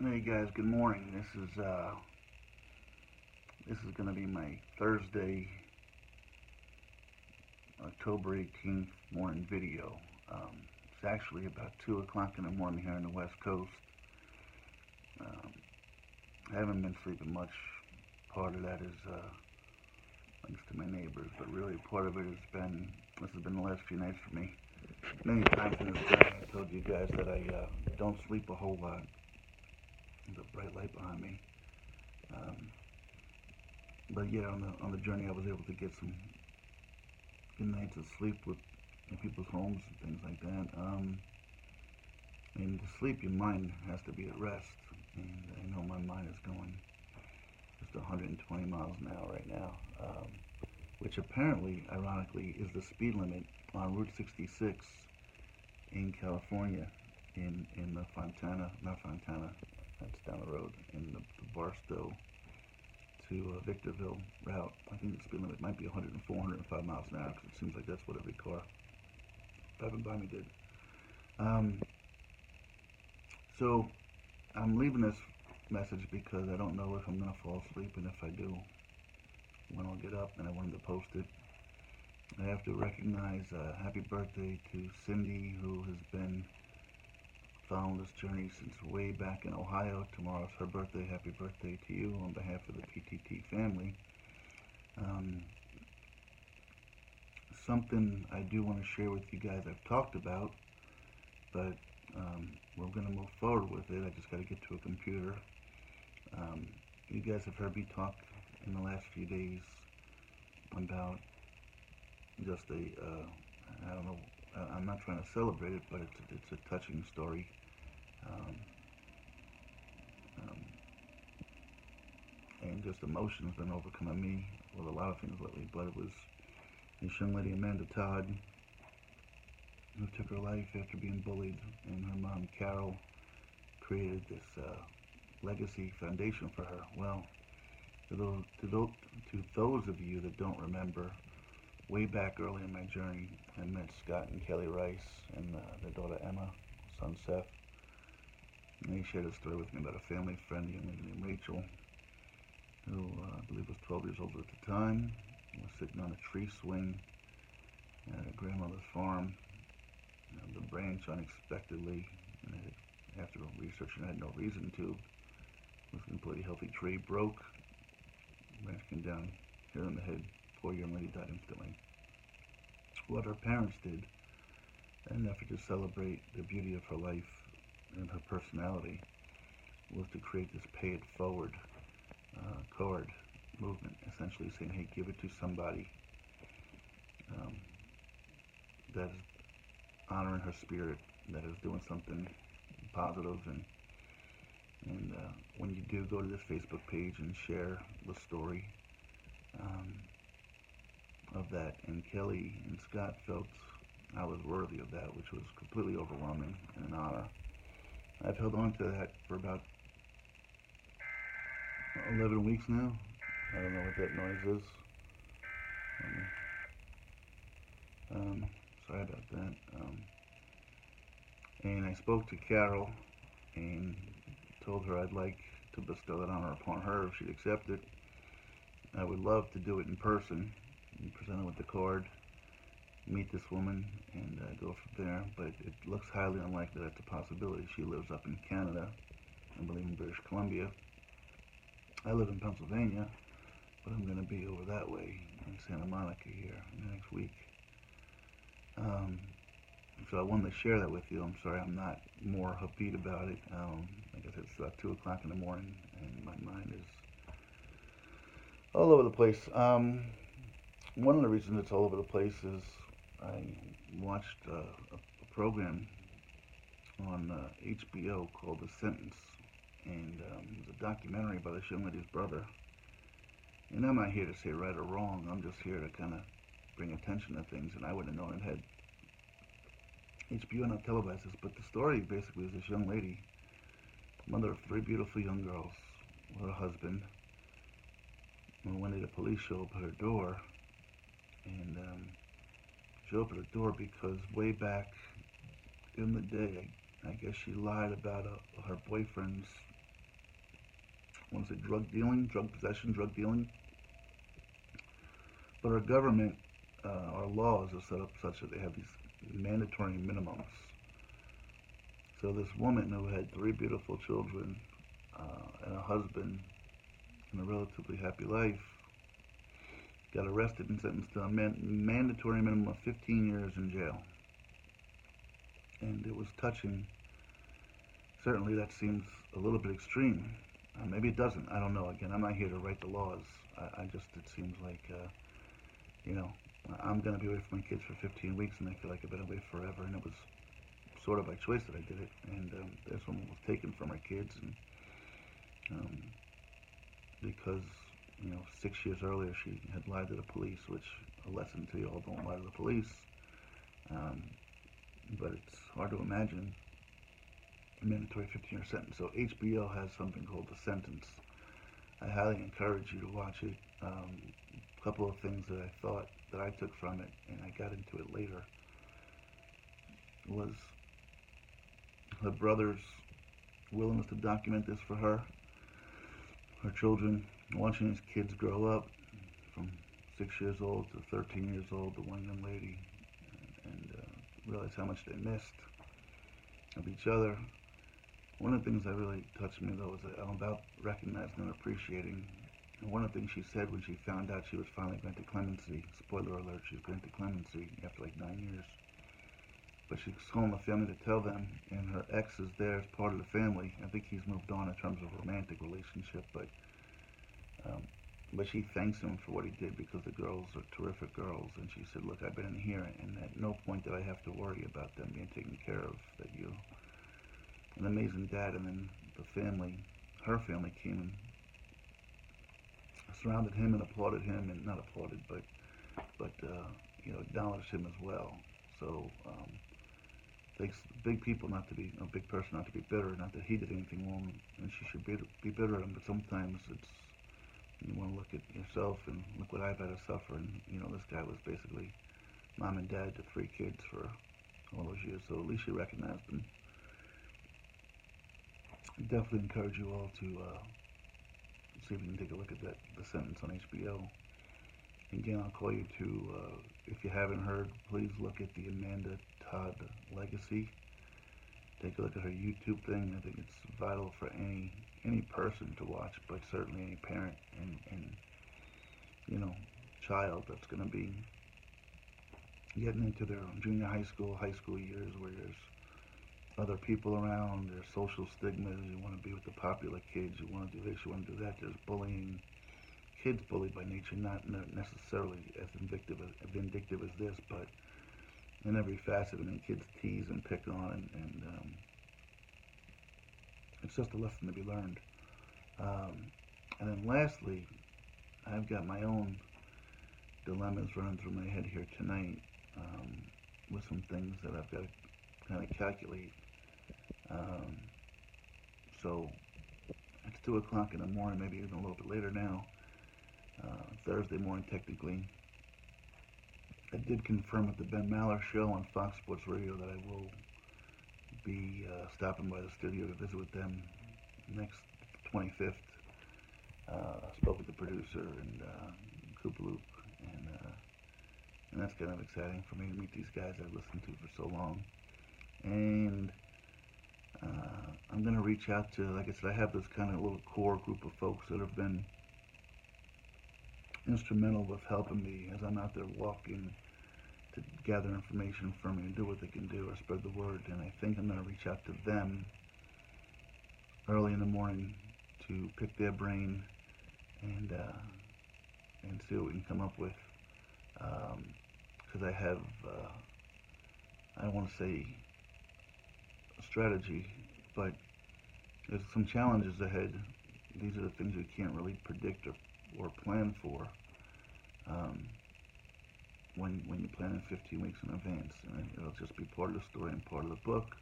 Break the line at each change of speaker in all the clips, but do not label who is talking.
Hey guys, good morning. This is gonna be my Thursday, October 18th morning video. It's actually about 2 o'clock in the morning here on the West Coast. Um, I haven't been sleeping much. Part of that is thanks to my neighbors, but really part of it this has been the last few nights for me. Many times in this journey, I told you guys that I don't sleep a whole lot. There's a bright light behind me. Um, but yeah, on the journey, I was able to get some good nights of sleep in people's homes and things like that. And to sleep, your mind has to be at rest. And I know my mind is going just 120 miles an hour right now, which apparently, ironically, is the speed limit on Route 66 in California, in the Fontana, not Fontana, that's down the road, in the Barstow to Victorville route. I think the speed limit might be 104, 105 miles an hour, because it seems like that's what every car driving by me did. Um, so I'm leaving this message because I don't know if I'm going to fall asleep, and if I do, when I'll get up, and I wanted to post it. I have to recognize happy birthday to Cindy, who has been following this journey since way back in Ohio. Tomorrow's her birthday. Happy birthday to you on behalf of the PTT family. Um, Something I do want to share with you guys I've talked about, but we're going to move forward with it. I just got to get to a computer. Um, you guys have heard me talk in the last few days about just I don't know, I'm not trying to celebrate it, but it's a touching story. Um, um, and just emotion has been overcoming me with a lot of things lately, but it was this young lady, Amanda Todd, who took her life after being bullied, and her mom, Carol, created this legacy foundation for her. Well, to those of you that don't remember, way back early in my journey, I met Scott and Kelly Rice and their daughter Emma, son Seth. And they shared a story with me about a family friend, a young lady named Rachel, who I believe was 12 years old at the time, was sitting on a tree swing at her grandmother's farm. The branch unexpectedly, and after researching, I had no reason to, was a completely healthy tree, broke, branch came down, hit her in the head. Poor young lady died instantly. What her parents did, in an effort to celebrate the beauty of her life and her personality, was to create this pay it forward card movement, essentially saying, hey, give it to somebody um, that is honoring her spirit, that is doing something positive. And when you do go to this Facebook page and share the story um, of that, and Kelly and Scott felt I was worthy of that, which was completely overwhelming and an honor. I've held on to that for about 11 weeks now. I don't know what that noise is. Sorry about that. And I spoke to Carol and told her I'd like to bestow that honor upon her if she'd accept it. I would love to do it in person and present her with the card, meet this woman, and go from there. But it looks highly unlikely that's a possibility. She lives up in Canada, I believe in British Columbia. I live in Pennsylvania, but I'm going to be over that way in Santa Monica here in the next week. Um, so I wanted to share that with you. I'm sorry I'm not more upbeat about it. Like I said, it's about 2 o'clock in the morning, and my mind is all over the place. One of the reasons it's all over the place is I watched a program on HBO called The Sentence, and it was a documentary about this young lady's brother. And I'm not here to say right or wrong. I'm just here to kind of bring attention to things, and I wouldn't have known it had HBO not televised this. But the story basically is this young lady, mother of three beautiful young girls, with her husband. And one day the police show up at her door, and she opened the door because way back in the day, I guess she lied about her boyfriend's I want to say drug dealing, drug possession, drug dealing. But our government, our laws are set up such that they have these mandatory minimums. So this woman who had three beautiful children and a husband and a relatively happy life got arrested and sentenced to a mandatory minimum of 15 years in jail. And it was touching. Certainly that seems a little bit extreme. Maybe it doesn't. I don't know. Again, I'm not here to write the laws. It seems like, you know, I'm going to be away from my kids for 15 weeks and I feel like I've been away forever. And it was sort of by choice that I did it. And this one was taken from our kids. And um, because, 6 years earlier she had lied to the police, which a lesson to you all, don't lie to the police. Um, but it's hard to imagine a mandatory 15-year sentence. So HBO has something called The Sentence. I highly encourage you to watch it. A couple of things that I thought that I took from it, and I got into it later, was her brother's willingness to document this for her children, watching his kids grow up from 6 years old to 13 years old, the one young lady, and realize how much they missed of each other. One of the things that really touched me, though, was that I'm about recognizing and appreciating. And one of the things she said when she found out she was finally granted clemency, spoiler alert, she was granted clemency after like 9 years. But she's calling the family to tell them, and her ex is there as part of the family. I think he's moved on in terms of a romantic relationship, um, but she thanks him for what he did because the girls are terrific girls. And she said, look, I've been in here, and at no point did I have to worry about them being taken care of, that you an amazing dad. And then the family, her family, came and surrounded him and applauded him, and not applauded, but acknowledged him as well. So takes big people not to be a big person, not to be bitter. Not that he did anything wrong, and she should be bitter at him. But sometimes it's you want to look at yourself and look what I've had to suffer. And this guy was basically mom and dad to three kids for all those years. So at least she recognized him. I definitely encourage you all to see if you can take a look at the Sentence on HBO. Again, I'll call you to, if you haven't heard, please look at the Amanda Todd legacy. Take a look at her YouTube thing. I think it's vital for any person to watch, but certainly any parent and child that's going to be getting into their junior high school years, where there's other people around, there's social stigmas. You want to be with the popular kids. You want to do this. You want to do that. There's bullying. Kids bullied by nature, not necessarily as vindictive as this, but in every facet. I mean, kids tease and pick on, and it's just a lesson to be learned. And then lastly, I've got my own dilemmas running through my head here tonight, with some things that I've got to kind of calculate. So it's 2 o'clock in the morning, maybe even a little bit later now. Thursday morning, technically. I did confirm at the Ben Maller show on Fox Sports Radio that I will be stopping by the studio to visit with them next 25th. Spoke with the producer and Koopaloop, and that's kind of exciting for me to meet these guys I've listened to for so long. And I'm going to reach out to, like I said, I have this kind of little core group of folks that have been instrumental with helping me as I'm out there walking to gather information from me and do what they can do or spread the word. And I think I'm going to reach out to them early in the morning to pick their brain and see what we can come up with. Because I have, I don't want to say a strategy, but there's some challenges ahead. These are the things we can't really predict or plan for when you plan in 15 weeks in advance. And it'll just be part of the story and part of the book.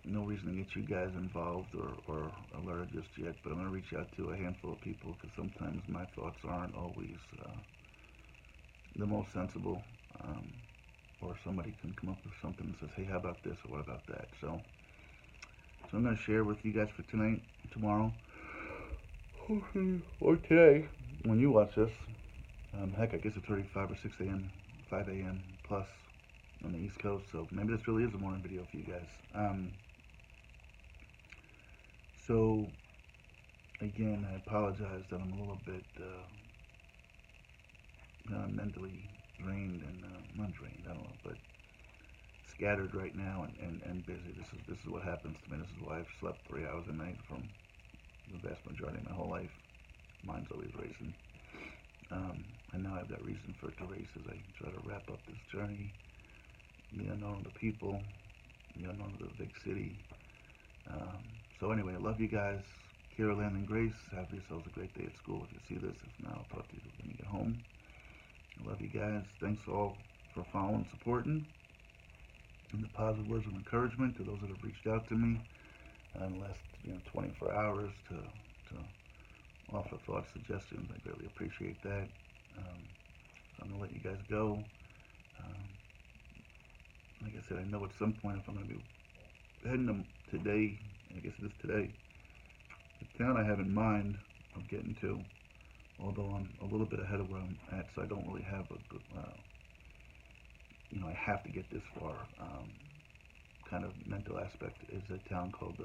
No reason to get you guys involved or alerted just yet, but I'm going to reach out to a handful of people because sometimes my thoughts aren't always the most sensible, or somebody can come up with something that says, hey, how about this or what about that? So So I'm going to share with you guys for tonight, tomorrow, or today when you watch this. Heck, I guess it's already 5 or 6 a.m., 5 a.m. plus on the East Coast, so maybe this really is a morning video for you guys. So, again, I apologize that I'm a little bit mentally drained and not drained, I don't know, but scattered right now and busy. This is what happens to me. This is why I've slept 3 hours a night from the vast majority of my whole life. Mind's always racing. And now I've got reason for it to race as I try to wrap up this journey. The unknown of the people, the unknown of the big city. So anyway, I love you guys. Carol Ann and Grace, have yourselves a great day at school if you see this. If not, I'll talk to you when you get home. I love you guys. Thanks all for following, supporting, and the positive words of encouragement to those that have reached out to me in the last 24 hours to offer thoughts, suggestions. I greatly appreciate that. So I'm going to let you guys go. Um, like I said, I know at some point if I'm going to be heading to today, I guess it is today, the town I have in mind of getting to, although I'm a little bit ahead of where I'm at, so I don't really have a good, I have to get this far. Kind of mental aspect is a town called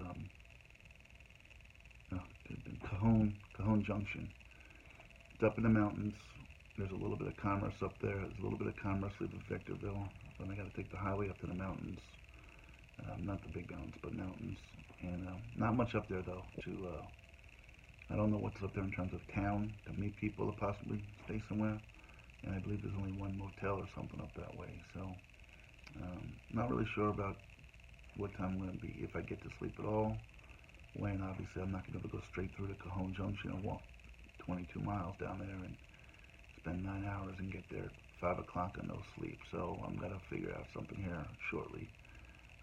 Cajon Junction. It's up in the mountains. There's a little bit of commerce up there. There's a little bit of commerce leaving Victorville. Then I got to take the highway up to the mountains. Not the big mountains, but mountains. And not much up there though. I don't know what's up there in terms of town to meet people to possibly stay somewhere. And I believe there's only one motel or something up that way. So not really sure about what time I'm going to be, if I get to sleep at all. When obviously I'm not going to be able to go straight through to Cajon Junction and walk 22 miles down there and spend 9 hours and get there at 5 o'clock on no sleep. So I'm going to figure out something here shortly.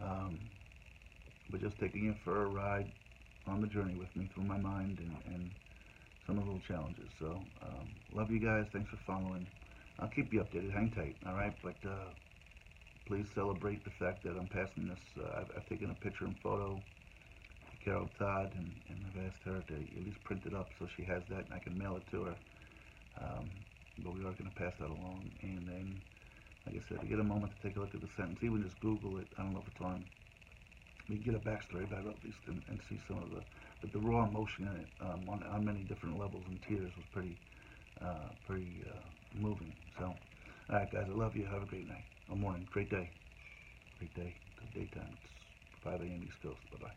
Um, but just taking you for a ride on the journey with me through my mind and some of the little challenges. So love you guys. Thanks for following. I'll keep you updated. Hang tight, all right? But please celebrate the fact that I'm passing this. I've taken a picture and photo to Carol Todd, and I've asked her to at least print it up so she has that and I can mail it to her. But we are going to pass that along. And then, like I said, to get a moment to take a look at the sentence, even just Google it. I don't know if it's on. We can get a backstory about it at least and see some of the raw emotion in it on many different levels, and tears was pretty moving. So, all right, guys, I love you. Have a great night or morning. Great day. Great day. It's daytime. It's 5 a.m. East Coast. Bye bye.